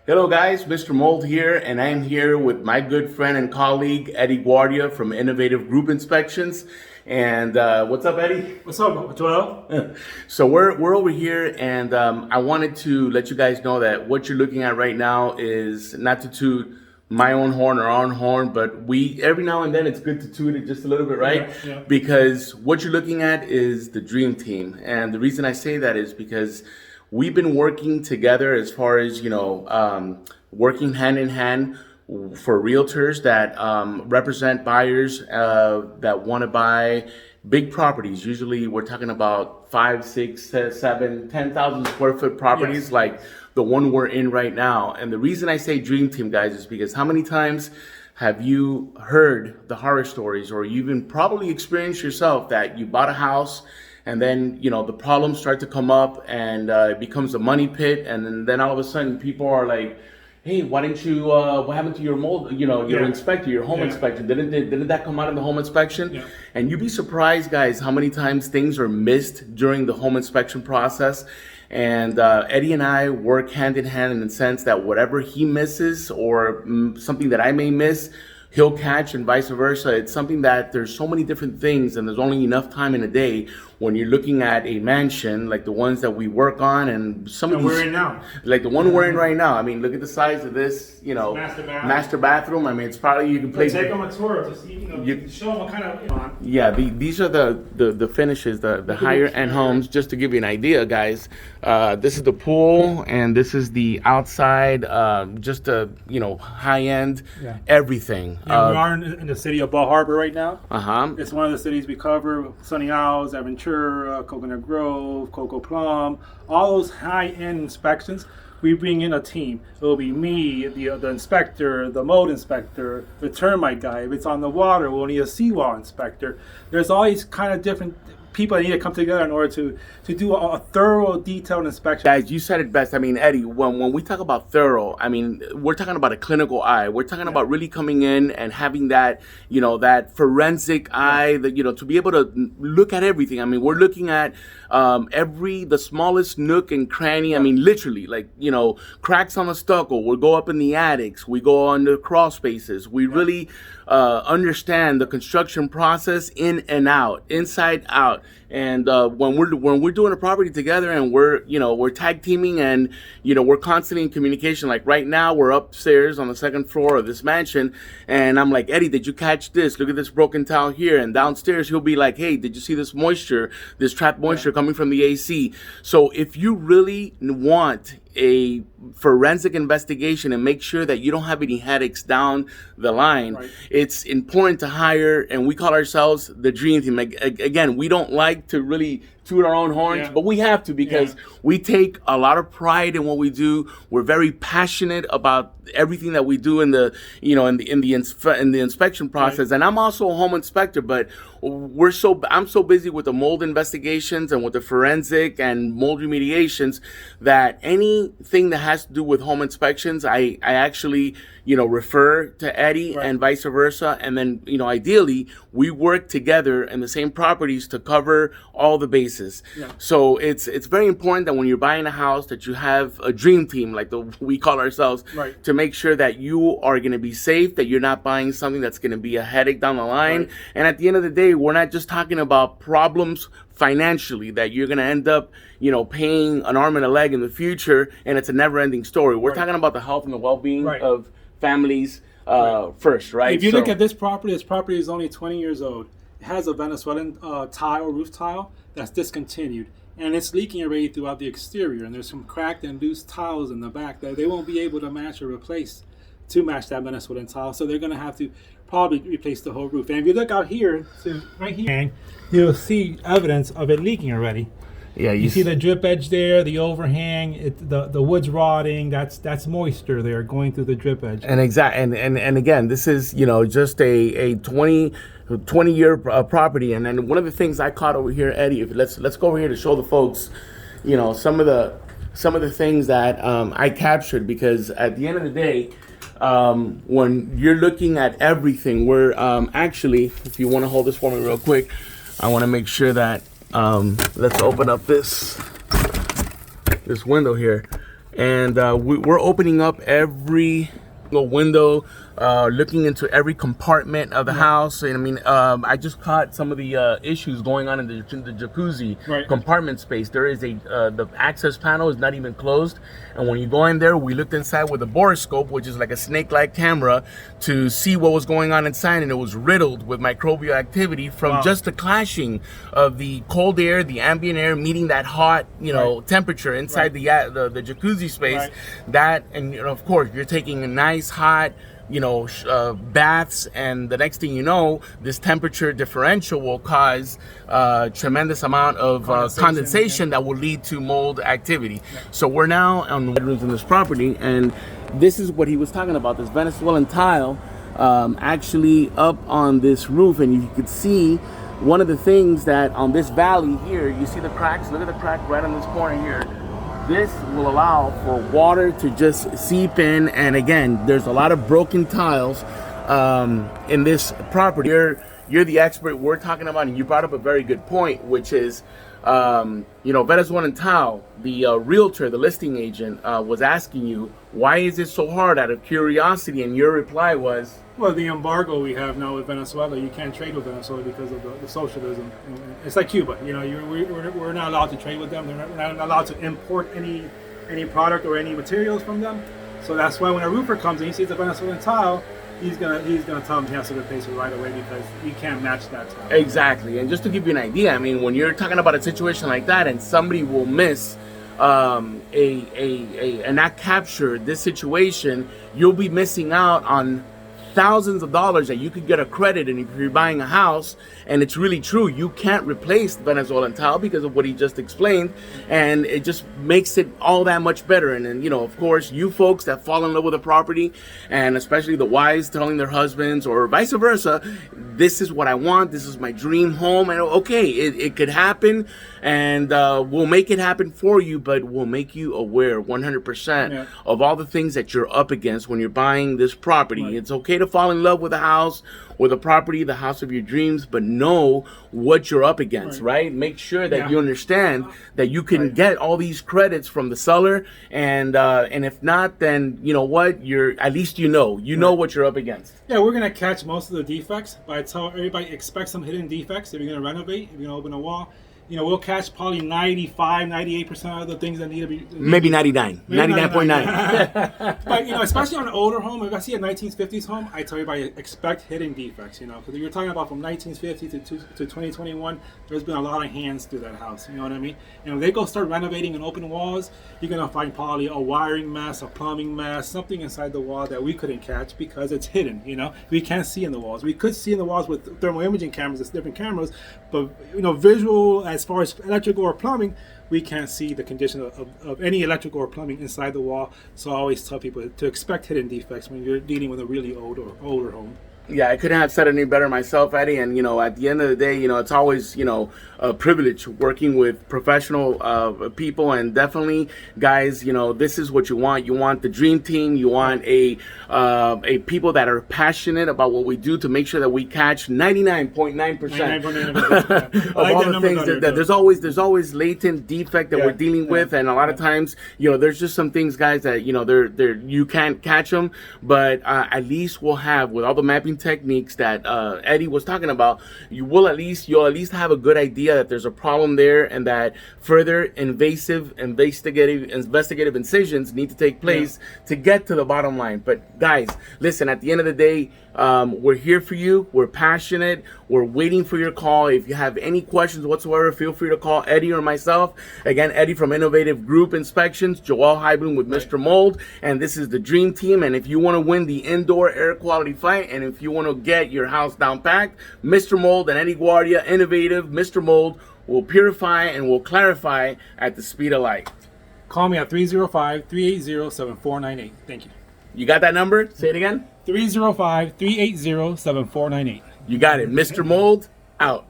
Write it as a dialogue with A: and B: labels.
A: Hello guys, Mr. Mold here, and I'm here with my good friend and colleague Eddie Guardia from Innovative Group Inspections. And what's up, Eddie?
B: What's up, Joel?
A: So we're over here, and I wanted to let you guys know that what you're looking at right now is not to toot my own horn or our own horn, but we every now and then it's good to toot it just a little bit, right?
B: Yeah.
A: Because what you're looking at is the dream team, and the reason I say that is because we've been working together as far as working hand in hand for realtors that represent buyers that want to buy big properties. Usually we're talking about 5, 6, 7, 10,000 square foot properties,
B: Yes.
A: like the one we're in right now. And the reason I say dream team, guys, is because how many times have you heard the horror stories, or you even probably experienced yourself that you bought a house and then the problems start to come up, and it becomes a money pit, and then all of a sudden people are like, hey, why didn't you what happened to your mold, your
B: Yeah.
A: inspector, your home
B: Yeah.
A: inspector, didn't that come out in the home inspection?
B: Yeah.
A: And you'd be surprised, guys, how many times things are missed during the home inspection process. And Eddie and I work hand in hand in the sense that whatever he misses, or something that I may miss, he'll catch, and vice versa. It's something that there's so many different things, and there's only enough time in a day when you're looking at a mansion like the ones that we work on, and some of
B: And
A: these,
B: we're in now.
A: like the one we're in right now. I mean, look at the size of this,
B: Master bathroom.
A: bathroom. I mean, it's probably, you can play.
B: Take them a tour to see,
A: You-
B: show them what kind of,
A: Yeah, these are the finishes, the higher end homes. Just to give you an idea, guys, this is the pool, and this is the outside, just a high end,
B: Yeah.
A: everything.
B: we are in the city of Bal Harbor right now. It's one of the cities we cover: Sunny Isles, Aventura, Coconut Grove, Coco Plum. All those high-end inspections, we bring in a team. It'll be me, the inspector, the mold inspector, the termite guy. If it's on the water, we'll need a seawall inspector. There's all these kind of different people that need to come together in order to do a thorough, detailed inspection.
A: Guys, you said it best. I mean, Eddie, when we talk about thorough, I mean, we're talking about a clinical eye. We're talking about really coming in and having that, that forensic eye, that, to be able to look at everything. I mean, we're looking at the smallest nook and cranny. I mean, literally, like, cracks on the stucco. We'll go up in the attics. We go on the crawl spaces. We really understand the construction process in and out, inside out. And when we're doing a property together, and we're tag teaming, and we're constantly in communication. Like right now, we're upstairs on the second floor of this mansion, and I'm like, Eddie, did you catch this? Look at this broken tile here. And downstairs, he'll be like, hey, did you see this moisture, this trapped moisture coming from the AC? So if you really want a forensic investigation and make sure that you don't have any headaches down the line, it's important to hire, and we call ourselves the dream team. Again, we don't like to really toot our own horns, but we have to, because we take a lot of pride in what we do. We're very passionate about everything that we do in the in the inspection process. And I'm also a home inspector, but I'm so busy with the mold investigations and with the forensic and mold remediations that anything that has to do with home inspections, I actually refer to Eddie, and vice versa. And then ideally we work together in the same properties to cover all the bases. So it's very important that when you're buying a house that you have a dream team, like we call ourselves, to make sure that you are going to be safe, that you're not buying something that's going to be a headache down the line. And at the end of the day, we're not just talking about problems financially that you're going to end up paying an arm and a leg in the future, and it's a never-ending story. We're talking about the health and the well-being of families first, right?
B: If you look at this property is only 20 years old. It has a Venezuelan roof tile that's discontinued, and it's leaking already throughout the exterior, and there's some cracked and loose tiles in the back that they won't be able to match or replace to match that Venezuelan tile. So they're going to have to probably replace the whole roof. And if you look out here, right here, you'll see evidence of it leaking already.
A: Yeah,
B: you see the drip edge there, the overhang, the wood's rotting. That's moisture there going through the drip edge.
A: And and again, this is just a 20-year property. And then one of the things I caught over here, Eddie, let's go over here to show the folks, some of the things that I captured, because at the end of the day, when you're looking at everything, we're actually, if you want to hold this for me real quick, I want to make sure that let's open up this window here. And we're opening up every window, looking into every compartment of the house. And I mean, I just caught some of the issues going on in the jacuzzi compartment space. There is the access panel is not even closed, and when you go in there, we looked inside with a borescope, which is like a snake-like camera, to see what was going on inside, and it was riddled with microbial activity from just the clashing of the cold air, the ambient air meeting that hot, temperature inside the jacuzzi space. That, and of course, you're taking a nice hot baths, and the next thing you know, this temperature differential will cause tremendous amount of condensation that will lead to mold activity. So we're now on the bedrooms in this property, and this is what he was talking about, this Venezuelan tile actually up on this roof. And you could see one of the things that on this valley here, you see the cracks. Look at the crack right on this corner here. This will allow for water to just seep in, and again, there's a lot of broken tiles in this property. You're the expert we're talking about, and you brought up a very good point, which is, Venezuelan tile, the realtor, the listing agent, was asking you, why is it so hard, out of curiosity? And your reply was,
B: well, the embargo we have now with Venezuela, you can't trade with Venezuela because of the socialism. It's like Cuba, we're not allowed to trade with them. We're not allowed to import any product or any materials from them. So that's why when a roofer comes and he sees a Venezuelan tile, he's gonna tell him he has to replace it right away, because he can't match that tile.
A: Exactly. And just to give you an idea, I mean, when you're talking about a situation like that, and somebody will miss and not capture this situation, you'll be missing out on thousands of dollars that you could get a credit. And if you're buying a house, and it's really true, you can't replace the Venezuelan tile because of what he just explained, and it just makes it all that much better. And then, of course, you folks that fall in love with a property, and especially the wives telling their husbands, or vice versa, this is what I want, this is my dream home. And okay, it could happen, and we'll make it happen for you, but we'll make you aware 100% of all the things that you're up against when you're buying this property. It's okay to fall in love with a house, with a property, the house of your dreams, but know what you're up against, right? Make sure that you understand that you can get all these credits from the seller, and if not, then you know what, at least you know what you're up against.
B: Yeah, we're gonna catch most of the defects, but I tell everybody, expect some hidden defects if you're gonna renovate, if you're gonna open a wall. We'll catch probably 95, 98% of the things that need to be...
A: Maybe 99.9.
B: But, especially on an older home, if I see a 1950s home, I tell everybody, expect hidden defects, because you're talking about from 1950 to 2021, there's been a lot of hands through that house, you know what I mean? And if they go start renovating and open walls, you're going to find probably a wiring mess, a plumbing mess, something inside the wall that we couldn't catch because it's hidden, We can't see in the walls. We could see in the walls with thermal imaging cameras, it's different cameras, but, visual, as far as electrical or plumbing, we can't see the condition of any electrical or plumbing inside the wall. So I always tell people to expect hidden defects when you're dealing with a really older home.
A: Yeah, I couldn't have said it any better myself, Eddie. And, at the end of the day, it's always, a privilege working with professional people. And definitely, guys, this is what you want. You want the dream team. You want a people that are passionate about what we do to make sure that we catch 99.9% of all the things that there's always latent defect that we're dealing with. And a lot of times, there's just some things, guys, that, you can't catch them. But at least we'll have, with all the mapping techniques that Eddie was talking about, you'll at least have a good idea that there's a problem there, and that further investigative incisions need to take place to get to the bottom line. But guys, listen, at the end of the day, we're here for you. We're passionate. We're waiting for your call. If you have any questions whatsoever, feel free to call Eddie or myself. Again, Eddie from Innovative Group Inspections, Joel Heibloom with Mr. Mold, and this is the Dream Team. And if you want to win the indoor air quality fight, and if you want to get your house down packed, Mr. Mold and Eddie Guardia, Innovative, Mr. Mold will purify and will clarify at the speed of light.
B: Call me at 305-380-7498. Thank you.
A: You got that number? Say it again.
B: 305-380-7498.
A: You got it. Mr. Mold, out.